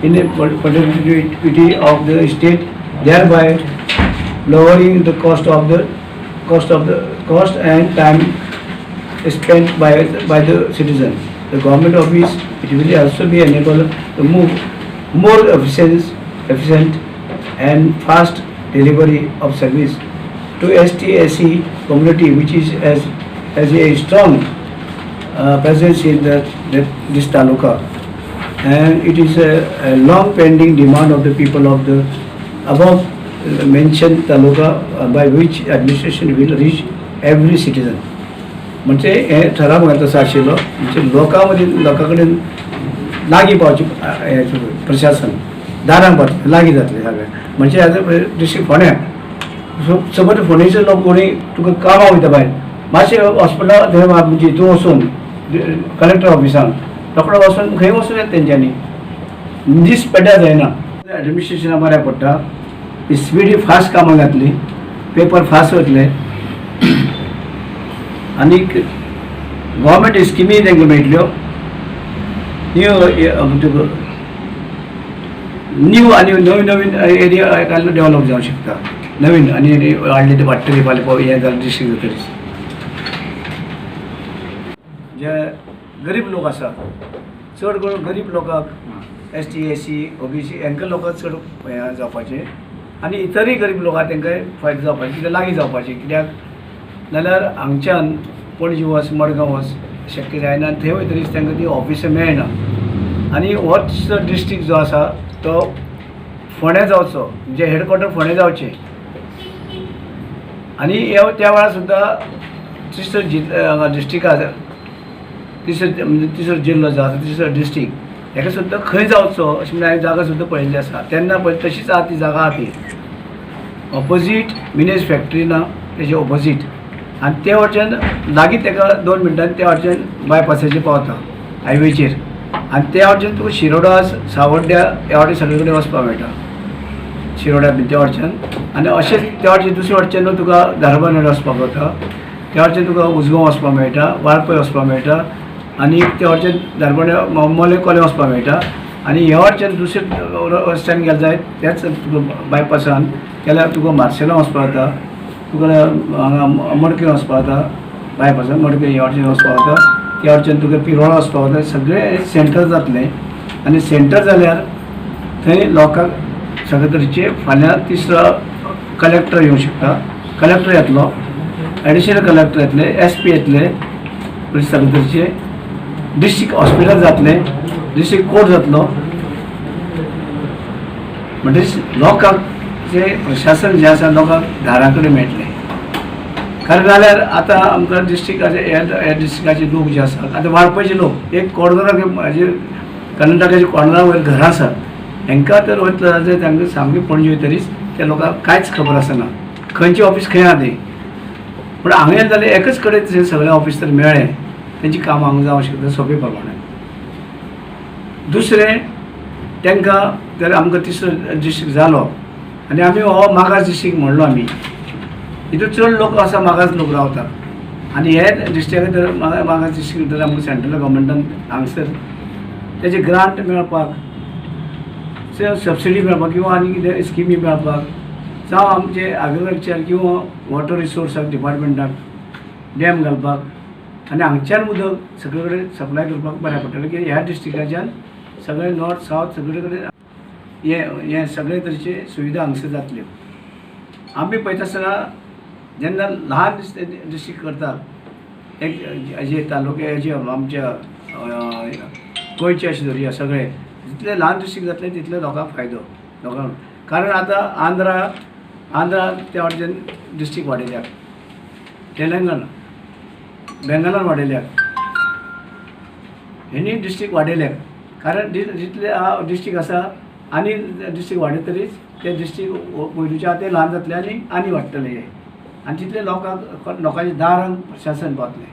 in a productivity of the state, thereby lowering the cost and time spent by the citizen. The government office, it will also be enabled to move more efficient and fast delivery of service to ST/SC community, which is has a strong presence in this taluka, and it is a long pending demand of the people of the above mentioned taluka, by which administration will reach every citizen. म्हणजे हे ठराव घालता तसं आशिल्लो, म्हणजे लोकां कडेन लागीं पावचे प्रशासन दारां पावतलें, लागीं जातलें सगळें. म्हणजे आतां डिस्ट्रिक्ट फोंड्यां समज फोंडेचे लोक कोणी तुका कामां वयता भायर, मातशें हॉस्पिटलां थंय म्हणजे तूं वचून कलेक्टर ऑफिसान रोखडो वचून खंय वचूं येता तेंच्यांनी, दीस पेड्ड्यार जायना. एडमिनिस्ट्रेशना बऱ्याक पडटा, स्पिडी फास्ट कामां जातलीं, पेपर फास्ट वतले, आनी गव्हर्मेंट स्किमी तांकां मेळटल्यो. न्यू आनी नवीन एरिया डेव्हलप जावंक शकता, नवीन आनी वाडले ते वाडटली फाल्यां हें जालें डिस्ट्रिक्ट जातकीर. जे गरीब लोक आसा, चड करून गरीब लोकांक ST/SC OBC हांकां लोकांक चड हें जावपाचें, आनी इतरय गरीब लोक आसा तांकांय फायदो जावपाचें, कित्याक लागीं जावपाचें. कित्याक नाल्यार हांगच्यान पणजी वच, मडगांव वच शक्य जायना, थंय वयतरीच तांकां ती ऑफिसां मेळना. आनी होच डिस्ट्रिक्ट जो आसा तो फोंड्या जावचो, म्हणजे हेडक्वॉर्टर फोंड्या जावचें. आनी त्या वेळार सुद्दां तिसरो डिस्ट्रिक्ट आसा, तिसरो जिल्लो जो आसा, तिसरो डिस्ट्रिक्ट, हेका सुद्दां खंय जावचो अशें म्हणून हांवें जागा सुद्दां पळयल्ली आसा. तेन्ना पळय तशीच आहा ती जागा आहा ती ऑपोजीट मिनेज फॅक्टरी ना तेजे ऑपोजीट, आनी ते वटेच्यान लागीं ताका 2 मिनटांनी त्या वटेच्यान बायपासाचेर पावता हायवेचेर, आनी त्या वटेच्यान तुका शिरोडा, सावड्ड्या ह्या वटेन सगळे कडेन वचपाक मेळटा, शिरोड्या बी त्या वटेच्यान. आनी अशेंच त्या वटेच्यान दुसरे वटेच्यान तुका धारबांदोडा वचपाक गावता, त्या वटेच्यान तुका उजगांव वचपाक मेळटा, वाळपय वचपाक मेळटा, आनी त्या वटेच्यान धारबांदोडा मोले कोले वचपाक मेळटा. आनी ह्या वटेच्यान दुसरे रस्त्यान गेले जायत त्याच तुका बायपासान गेल्यार तुका मार्सेलां वचपाक जाता, तुका हांगा मडके वचपाक जाता, बायपासान मडके ह्या वटेच्यान वचपाक जाता, त्या वटेच्यान तुका पिरोळा वचपाक जाता. सगळें सेंटर जातलें, आनी सेंटर जाल्यार थंय लोकांक सगळे तरेचे फाल्यां तिसरो कलेक्टर येवंक शकता, कलेक्टर येतलो, एडिशनल कलेक्टर येतले, SP येतले, सगळे तरेचे डिस्ट्रिक्ट हॉस्पिटल जातलें, डिस्ट्रिक्ट कोर्ट जातलो. म्हणटकीच लोकांक जे प्रशासन जें आसा लोकांक दारा कडेन मेळटलें. कारण जाल्यार आतां आमकां डिस्ट्रिक्टाचे ह्या डिस्ट्रिक्टाचे लोक जे आसात, आतां वाळपयचे लोक एक कोर्नराक हाजे कर्नाटकाचे कोर्नरा वयर घरां आसात, हांकां तर वयतलो जाल्यार तांकां सामकें पणजे वयतरीच त्या लोकांक कांयच खबर आसना खंयचें ऑफीस खंय आहा तें. पूण हांगा येले जाल्यार एकच कडेन सगळे ऑफीस तर मेळ्ळें, तेंची कामां हांगा जावंक शकता सोंपे प्रमाणे. दुसरें तांकां जर आमकां तिसरो डिस्ट्रिक्ट जालो आनी आमी हो मागास डिस्ट्रिक्ट म्हणलो आमी, हितून चड लोक आसा मागास लोक रावतात, आनी हे डिस्ट्रिक्टाक जर मागास डिस्ट्रिक्ट जर आमकां सेंट्रल गव्हर्मेंटान हांगसर तेजे ग्रांट मेळपाक, सबसिडी मेळपाक किंवा आनी कितें स्किमी मेळपाक, जावं आमचे एग्रीकल्चर किंवा वॉटर रिसोर्साक डिपार्टमेंटाक डॅम घालपाक आनी हांगच्यान उदक सगळे कडेन सप्लाय करपाक बऱ्या पडटलें. की ह्या डिस्ट्रिक्टाच्यान सगळे नॉर्थ सावथ सगळे कडेन हे सगळे तरेचे सुविधा हांगसर जातल्यो. आमी पळयता आसतना जेन्ना ल्हान डिस्ट्रिक्ट करतात, एक हेजे तालुके हेजे आमच्या गोंयचे अशें धरया सगळे, जितले ल्हान डिस्ट्रिक्ट जातले तितले लोकांक फायदो लोकांक. कारण आतां आंध्रा त्या वटेच्यान डिस्ट्रिक्ट वाडयल्यात, तेलंगणा बेंगालान वाडयल्यात, हेणी डिस्ट्रिक्ट वाडयल्यात. कारण जितले डिस्ट्रिक्ट आसा आनी डिस्ट्रिक्ट वाडयतरीच ते डिस्ट्रिक्ट पयलींचे आहा ते ल्हान जातले आनी वाडटले हे, आनी तितले लोकांच्या दारांक प्रशासन पावतलें.